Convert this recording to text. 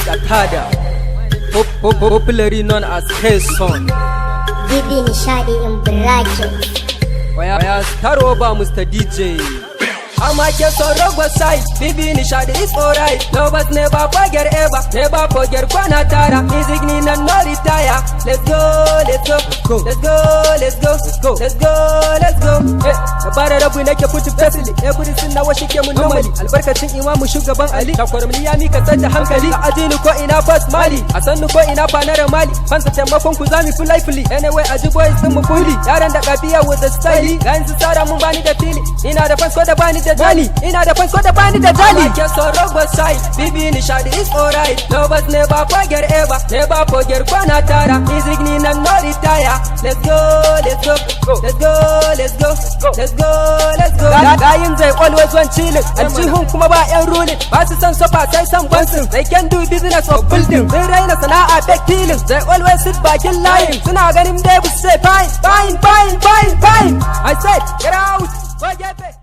Katada, popularly known as K-Son. Bibi Nishadi in brackets. Waya start over Mr. DJ. I'm a K-Son Rogwa side, Bibi Nishadi is alright. Lovers never forget ever, never forget Kwanatara. Music need not retire. Let's go, let's go, let's go, let's go, let's go, let's go. Bara rabu nake putu fesili, every sin na washi ke mun normally. Albarkacin imamu shugaban Ali, takwarmi ya mika tsada hankali. A ajini ko ina fast mali, a sannu ko ina fanara mali. Fansa taimakon ku zami full lively. Anyway aji boys din mu fully. Yaran da kafiya with the style. Gayin su tsara mun bani da fili. Ina da fans ko da bani da jali. Ina da fans ko da bani da jali. I'm a K-Son Rogwa side, Bibi Nishadi is alright. Lovers never forget ever, never forget Kwanatara. Music need not retire. Let's go, let's go, let's go, let's go, let's go, let's go. Gayin zai always want chilling. Aljihun kuma ba yan ruling. Ba su san sofa sai san bansin. They can do business of building. Sun raina sana'a fake dealing. They always sit bakin lying. Suna ganin dai bu say fine, fine, fine, fine, fine. I said get out, go get it.